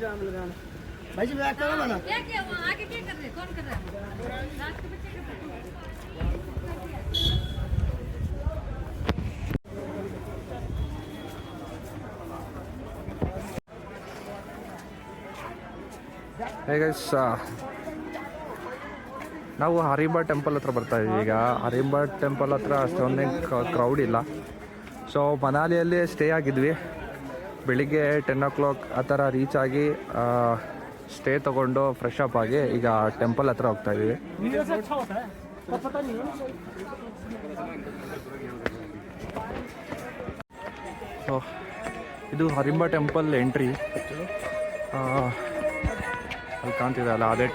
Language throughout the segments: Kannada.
भाई जी बैक करो ना। क्या वो आगे क्या कर रहे हैं? कौन कर रहा है? रात के बच्चे कर रहे हैं। Hey guys, ನಾವು ಹರಿಂಬಾ ಟೆಂಪಲ್ ಹತ್ರ ಬರ್ತಾ ಇದ್ದೀವಿ. ಈಗ ಹರಿಂಬಾ ಟೆಂಪಲ್ ಹತ್ರ ಅಷ್ಟೊಂದೇ ಕ್ರೌಡ್ ಇಲ್ಲ. ಸೊ ಮನಾಲಿಯಲ್ಲಿ ಸ್ಟೇ ಆಗಿದ್ವಿ. ಬೆಳಿಗ್ಗೆ 10 o'clock ಆ ಥರ ರೀಚ್ ಆಗಿ ಸ್ಟೇ ತೊಗೊಂಡು ಫ್ರೆಶ್ ಅಪ್ ಆಗಿ ಈಗ ಟೆಂಪಲ್ ಹತ್ರ ಹೋಗ್ತಾ ಇದ್ದೀವಿ. ಸೊ ಇದು ಹರಿಂಬಾ ಟೆಂಪಲ್ ಎಂಟ್ರಿ. ಅಲ್ಲಿ ಕಾಣ್ತಿದೆ ಅಲ್ಲ, ಅದೇ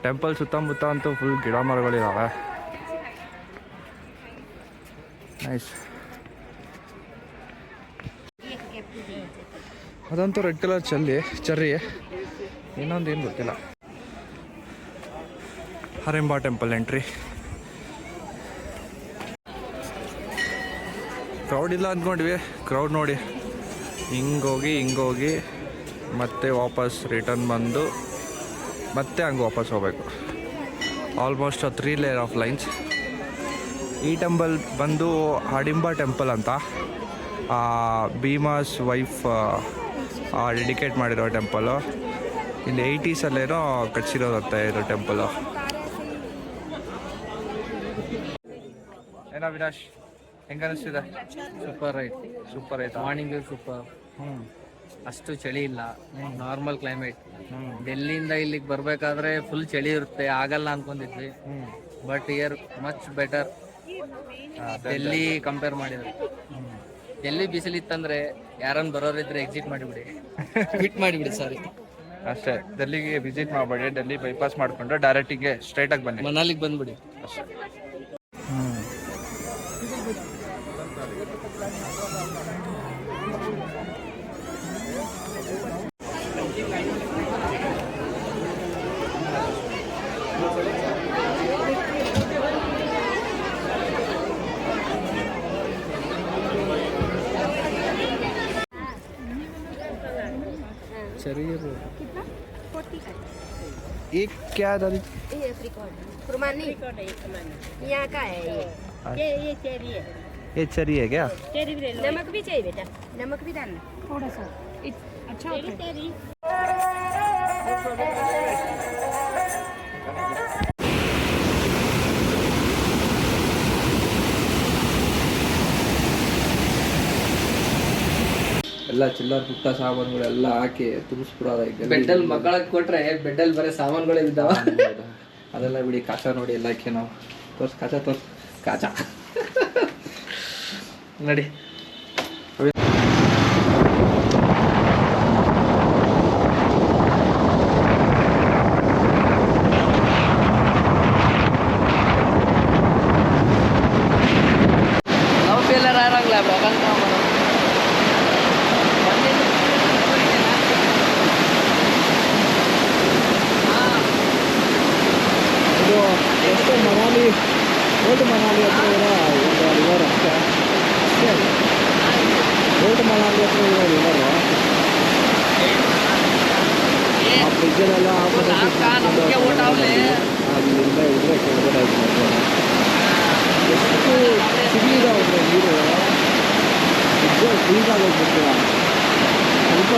ಟೆಂಪಲ್ ಸುತ್ತಮುತ್ತ ಅಂತೂ ಫುಲ್ ಗಿಡ ಮರಗಳಿದ್ದಾವೆ. ನೈಸ್. ಅದಂತೂ ರೆಡ್ ಕಲರ್ ಚೆರ್ರಿ. ಇನ್ನೊಂದು ಏನು ಗೊತ್ತಿಲ್ಲ. ಹರಿಂಬಾ ಟೆಂಪಲ್ ಎಂಟ್ರಿ. ಕ್ರೌಡ್ ಇಲ್ಲ ಅಂದ್ಕೊಂಡ್ವಿ. ಕ್ರೌಡ್ ನೋಡಿ ಹಿಂಗೋಗಿ ಮತ್ತೆ ವಾಪಸ್ ರಿಟರ್ನ್ ಬಂದು ಮತ್ತೆ ಹಂಗೆ ವಾಪಸ್ ಹೋಗಬೇಕು. Almost 3 layer of lines. ಈ ಟೆಂಪಲ್ ಬಂದು ಹರಿಂಬಾ ಟೆಂಪಲ್ ಅಂತ ಭೀಮಾಸ್ ವೈಫ್ ಡೆಡಿಕೇಟ್ ಮಾಡಿರೋ ಟೆಂಪಲು. ಇಲ್ಲಿ 80s ಕಟ್ಸಿರೋದಂತೆ ಇದು ಟೆಂಪಲು. ಏನೋ ವಿನಾಶ್, ಹೆಂಗೆ ಅನಿಸ್ತಿದೆ? ಸೂಪರ್ ಆಯ್ತು. Morning super. ಅಷ್ಟು ಚಳಿ ಇಲ್ಲ, ನಾರ್ಮಲ್ ಕ್ಲೈಮೇಟ್. ಡೆಲ್ಲಿಯಿಂದ ಇಲ್ಲಿಗೆ ಬರ್ಬೇಕಾದ್ರೆ ಫುಲ್ ಚಳಿ ಇರುತ್ತೆ, ಆಗಲ್ಲ ಅನ್ಕೊಂಡಿದ್ವಿ. But here much better Delhi compare ಮಾಡಿದ್ರೆ. ಡೆಲ್ಲಿ ಬಿಸಿಲಿತ್ತಂದ್ರೆ ಯಾರನ್ನ ಬರೋರಿದ್ರೆ ಎಕ್ಸಿಟ್ ಮಾಡಿಬಿಡಿ, ಕ್ವಿಟ್ ಮಾಡಿಬಿಡಿ. ಸಾರಿ, ಅಷ್ಟೇ. ಡೆಲ್ಲಿಗೆ ವಿಸಿಟ್ ಮಾಡಬೇಡಿ. ಡೆಲ್ಲಿ ಬೈಪಾಸ್ ಮಾಡಿಕೊಂಡು ಡೈರೆಕ್ಟಿಗೆ ಸ್ಟ್ರೈಟಾಗಿ ಬನ್ನಿ, ಮನಾಲಿಗೆ ಬಂದ್ಬಿಡಿ ಅಷ್ಟೇ. ये क्या दादी? ये कुर्बानी यहाँ का है ये चेरी है। ये चेरी है क्या? चेरी भी ले लो। नमक भी चाहिए बेटा, नमक भी डालना थोड़ा सा। अच्छा चेरी ಎಲ್ಲ ಚಿಲ್ಲರ್ ಪುಟ್ಟ ಸಾಮಾನುಗಳೆಲ್ಲ ಹಾಕಿ ತುಂಬಿಸ್ಬಿಡೋದ. ಬೆಡ್ಡಲ್ಲಿ ಮಕ್ಕಳಿಗೆ ಕೊಟ್ರೆ ಬೆಡ್ಡಲ್ಲಿ ಬರೀ ಸಾಮಾನುಗಳೇ ಇದ್ದಾವ. ಅದೆಲ್ಲ ಬಿಡಿ. ಕಾಚಾ ನೋಡಿ ಎಲ್ಲ ಹಾಕಿ ನಾವು ಕಾಚಾ ನಡಿ. ಮನಾಲಿ ಓಲ್ಡ್ ಮನಾಲಿ ಹತ್ರ ಇರೋ ಒಂದು ರಿವರ್ ಅಷ್ಟೇ. ಓಲ್ಡ್ ಮನಾಲಿ ಹತ್ರ ಇರೋ ರಿವರು. ಆ ಬ್ರಿಡ್ಜಲ್ಲೆಲ್ಲ ಅಲ್ಲಿಂದ ಇದ್ರೆ ಕೆಳಗಡೆ ಎಷ್ಟು ಸಿಗಿದಾವೆ ನೀರು. ಬ್ರಿಡ್ಜ್ ಫ್ರೀಸ್ ಆಗೋಗ್ಬಿಡ್ತೀರ. ಸ್ವಲ್ಪ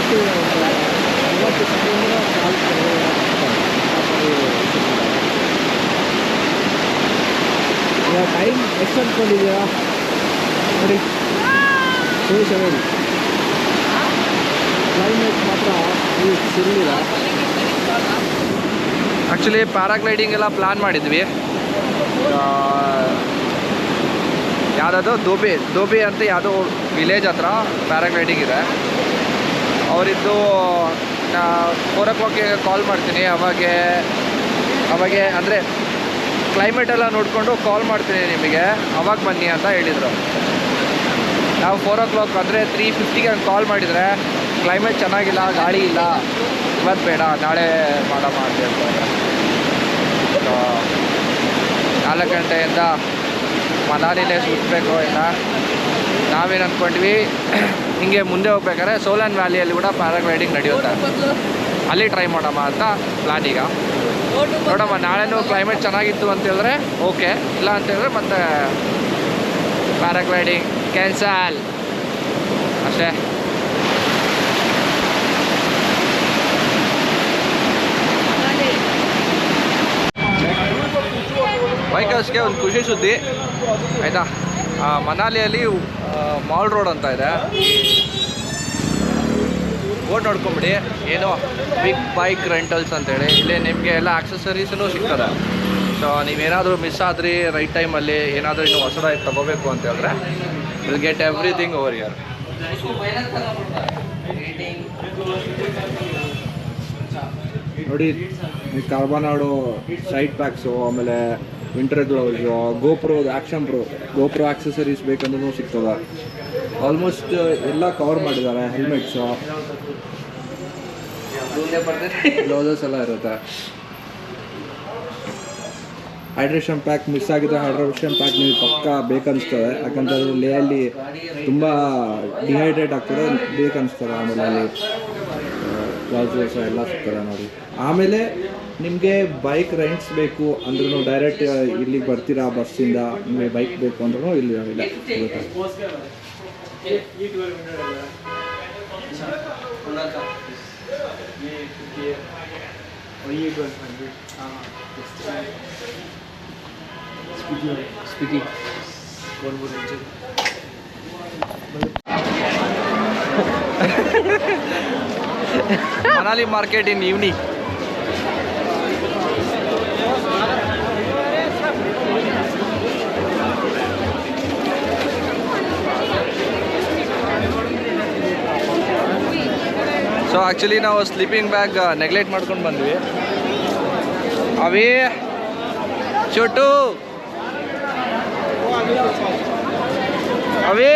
50 ಸೆಕೆಂಡ್ ಟೈಮ್ ಎಷ್ಟು ಅಂದ್ಕೊಂಡಿದ್ದೀರಾ ನೋಡಿ. ನೋಡಿ ಕ್ಲೈಮೇಟ್ ಮಾತ್ರ ಸಿರಲಿಲ್ಲ. ಆ್ಯಕ್ಚುಲಿ ಪ್ಯಾರಾಗ್ಲೈಡಿಂಗ್ ಎಲ್ಲ ಪ್ಲ್ಯಾನ್ ಮಾಡಿದ್ವಿ. ಯಾವುದಾದ್ರು ದೋಬಿ ಅಂತ ಯಾವುದೋ ವಿಲೇಜ್ ಹತ್ರ ಪ್ಯಾರಾಗ್ಲೈಡಿಂಗ್ ಇದೆ. ಅವರಿದ್ದು 4 o'clock ಕಾಲ್ ಮಾಡ್ತೀನಿ. ಅವಾಗೆ ಅಂದರೆ ಕ್ಲೈಮೇಟ್ ಎಲ್ಲ ನೋಡಿಕೊಂಡು ಕಾಲ್ ಮಾಡ್ತೀನಿ ನಿಮಗೆ, ಅವಾಗ ಬನ್ನಿ ಅಂತ ಹೇಳಿದರು. ನಾವು 4 o'clock ಅಂದರೆ 3:50 ಹಂಗೆ ಕಾಲ್ ಮಾಡಿದರೆ ಕ್ಲೈಮೇಟ್ ಚೆನ್ನಾಗಿಲ್ಲ, ಗಾಳಿ ಇಲ್ಲ, ಇವತ್ತು ಬೇಡ ನಾಳೆ ಮಾಡೋಣ ಅಂತ ಹೇಳ್ತಾರೆ. 4 ಗಂಟೆಯಿಂದ ಮನಾಲಿನೇ ಸುತ್ತಬೇಕು. ಇಲ್ಲ ನಾವೇನು ಅಂದ್ಕೊಂಡ್ವಿ, ಹಿಂಗೆ ಮುಂದೆ ಹೋಗ್ಬೇಕಾದ್ರೆ ಸೋಲನ್ ವ್ಯಾಲಿಯಲ್ಲಿ ಕೂಡ ಪ್ಯಾರಾಗ್ಲೈಡಿಂಗ್ ನಡೆಯುತ್ತೆ. ಅಲ್ಲಿ ಟ್ರೈ ಮಾಡೋಣ ಅಂತ ಪ್ಲ್ಯಾನ್ ಈಗ. ನೋಡಮ್ಮ, ನಾಳೆನೂ ಕ್ಲೈಮೇಟ್ ಚೆನ್ನಾಗಿತ್ತು ಅಂತ ಹೇಳಿದ್ರೆ ಓಕೆ, ಇಲ್ಲ ಅಂತ ಹೇಳಿದ್ರೆ ಮತ್ತೆ ಪ್ಯಾರಾಗ್ಲೈಡಿಂಗ್ ಕ್ಯಾನ್ಸಲ್ ಅಷ್ಟೇ. ಬೈಕರ್ಸ್ಗೆ ಒಂದು ಖುಷಿ ಸುದ್ದಿ ಆಯಿತಾ. ಮನಾಲಿಯಲ್ಲಿ ಮಾಲ್ ರೋಡ್ ಅಂತ ಇದೆ, ಬೋರ್ಡ್ ನೋಡ್ಕೊಂಬಿಡಿ, ಏನೋ ಬಿಗ್ ಬೈಕ್ ರೆಂಟಲ್ಸ್ ಅಂತೇಳಿ. ಇಲ್ಲಿ ನಿಮಗೆ ಎಲ್ಲ ಆಕ್ಸೆಸರೀಸೂ ಸಿಗ್ತದೆ. ಸೊ ನೀವೇನಾದರೂ ಮಿಸ್ ಆದ್ರಿ ರೈಟ್ ಟೈಮಲ್ಲಿ, ಏನಾದರೂ ಇನ್ನೂ ಹೊಸದಾಗಿ ತೊಗೋಬೇಕು ಅಂತ ಹೇಳಿದ್ರೆ will get everything over here. ನೋಡಿ, ಕಾರ್ಬನಾಡೋ ಸೈಡ್ ಪ್ಯಾಕ್ಸು, ಆಮೇಲೆ winter gloves, GoPro GoPro accessories ಬೇಕಂದ್ರೂ ಸಿಗ್ತದೆ. ಆಲ್ಮೋಸ್ಟ್ ಎಲ್ಲ ಕವರ್ ಮಾಡಿದ್ದಾರೆ. ಹೆಲ್ಮೆಟ್ಸು, ಗ್ಲೌಸಸ್ ಎಲ್ಲ ಇರುತ್ತೆ. ಹೈಡ್ರೇಷನ್ ಪ್ಯಾಕ್ ಮಿಸ್ ಆಗಿದೆ. ಹೈಡ್ರೇಷನ್ ಪ್ಯಾಕ್ ನೀವು ಪಕ್ಕ ಬೇಕನ್ನಿಸ್ತದೆ, ಯಾಕಂತಂದರೆ ಲೇಯಲ್ಲಿ ತುಂಬ ಡಿಹೈಡ್ರೇಟ್ ಆಗ್ತದೆ, ಬೇಕನ್ನಿಸ್ತದೆ. ಆಮೇಲೆ ಅಲ್ಲಿ ಗ್ಲೌಸಸ್ ಎಲ್ಲ ಸಿಗ್ತದೆ ನೋಡಿ. ಆಮೇಲೆ ನಿಮಗೆ ಬೈಕ್ ರೆಂಟ್ಸ್ ಬೇಕು ಅಂದ್ರೂ ಡೈರೆಕ್ಟ್ ಇಲ್ಲಿಗೆ ಬರ್ತೀರಾ ಬಸ್ಸಿಂದ, ನಿಮಗೆ ಬೈಕ್ ಬೇಕು ಅಂದ್ರೂ ಇಲ್ಲಿ ಸಿಗುತ್ತೆ. Manali market in evening. So actually ನಾವು ಸ್ಲೀಪಿಂಗ್ ಬ್ಯಾಗ್ ನೆಗ್ಲೆಕ್ಟ್ ಮಾಡ್ಕೊಂಡು ಬಂದ್ವಿ. ಅವೇ ಚೋಟು ಅವೇ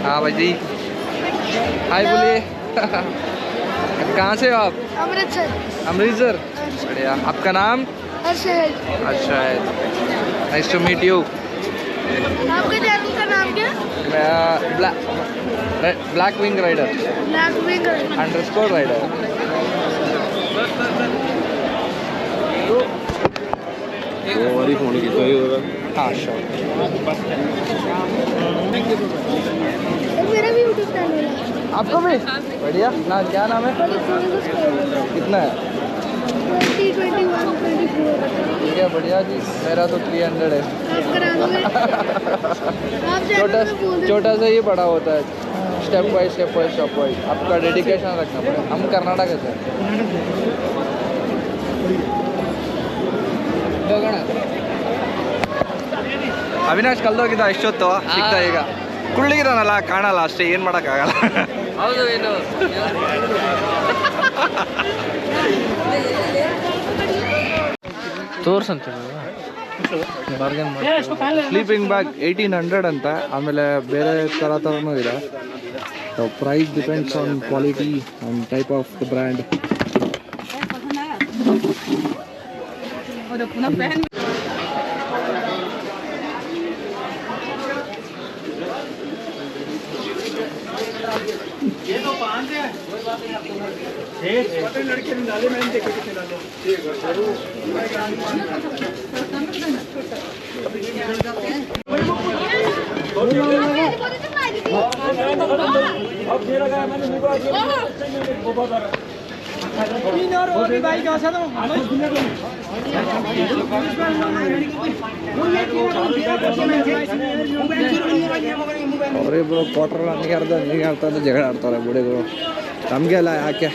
हाँ भाई जी, हाय बोलिए। कहाँ से हो आप? अमृतसर। अमृतसर, बढ़िया। आपका नाम? Arshad. Arshad, nice to meet you. आपके चैनल का नाम क्या? Black wing rider _ rider. हाँ श्योर। मेरा भी यूट्यूब चैनल है। आपको भी? बढ़िया। ना क्या नाम है? कितना है? 20, 21, 24। ठीक है, बढ़िया जी। मेरा तो 300 है। आप करा दोगे? आप छोटा चैनल में बोल छोटा सा ही बड़ा होता है, स्टेप वाइज आपका डेडिकेशन रखना पड़ेगा। हम कर्नाटक से। ಅವಿನಾಶ್ ಕಲ್ದೋಗಿದ್ದ ಇಷ್ಟೊತ್ತು, ಸಿಗ್ತಾ ಈಗ ಕುಳ್ಳಿಗಿದಾನಲ್ಲ, ಕಾಣಲ್ಲ ಅಷ್ಟೇ, ಏನು ಮಾಡೋಕ್ಕಾಗಲ್ಲ. ಹೌದು, ಏನು ತೋರ್ಸಂತ ಬಾರ್ಗೇನ್ ಮಾಡಿ. ಸ್ಲೀಪಿಂಗ್ ಬ್ಯಾಗ್ 1800 ಅಂತ. ಆಮೇಲೆ ಬೇರೆ ಥರನೂ ಇದೆ. Price depends on quality and type of the brand. ಅವರಿಬ್ಬರು ಕ್ವಾರ್ಟರ್ ನನಗೆ ಅರ್ಧ ನಿನಗೆ ಅರ್ಥ ಅಂತ ಜಗಳ ಆಡ್ತಾರೆ ಬುಡಿಗಳು. ನಮಗೆಲ್ಲ ಯಾಕೆ?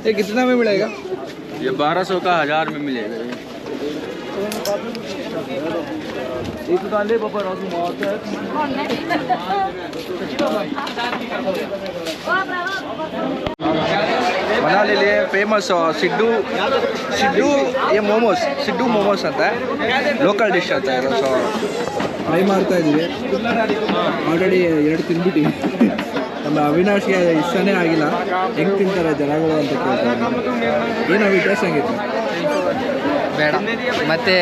ये कितना में मिलेगा? ये 1200 का 1000 में मिलेगा। ಮನಾಲಿಲಿ ಫೇಮಸ್ ಸಿಡ್ಡು ಏ ಮೋಮೋಸ್, ಸಿಡ್ಡು ಮೋಮೋಸ್ ಅಂತ ಲೋಕಲ್ ಡಿಶ್ ಅಂತ ಇದು. ಸೊ ಟ್ರೈ ಮಾಡ್ತಾ ಇದ್ದೀವಿ. ಆಲ್ರೆಡಿ 2 ತಿಂದ್ಬಿಟ್ಟಿವಿ. ನಮ್ಮ ಅವಿನಾಶ್ಗೆ ಇಷ್ಟನೇ ಆಗಿಲ್ಲ. ಹೆಂಗೆ ತಿಂತಾರೆ ಜನಗಳು ಅಂತ ಕೇಳ್ತಾರೆ. ಏನು ಟೇಸ್ಟ್ ಹೆಂಗಿತ್ತು? ಬೇಡ, ಮತ್ತೆ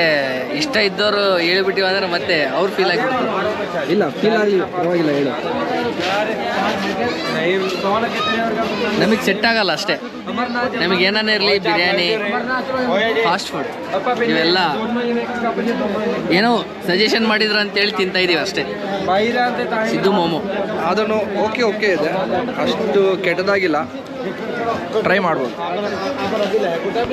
ಇಷ್ಟ ಇದ್ದವರು ಹೇಳ್ಬಿಟ್ಟಿವ ಅಂದ್ರೆ ಮತ್ತೆ ಅವ್ರು ಫೀಲ್ ಆಗಿಬಿಡ್ತಾರೆ. ಇಲ್ಲ, ಫೀಲ್ ಆಗಲಿ ಪರವಾಗಿಲ್ಲ, ಹೇಳು. ನಮಗೆ ಸೆಟ್ ಆಗಲ್ಲ ಅಷ್ಟೇ. ನಮಗೆ ಏನಾನೇ ಇರಲಿ, ಬಿರಿಯಾನಿ, ಫಾಸ್ಟ್ ಫುಡ್ ಇವೆಲ್ಲ ಏನೋ ಸಜೆಷನ್ ಮಾಡಿದ್ರು ಅಂತೇಳಿ ತಿಂತಾ ಇದೀವಿ ಅಷ್ಟೇ. ಸಿದ್ದು ಮೋಮೋ ಅದನ್ನು ಓಕೆ ಇದೆ, ಅಷ್ಟು ಕೆಟ್ಟದಾಗಿಲ್ಲ, ಟ್ರೈ ಮಾಡ್ಬೋದು.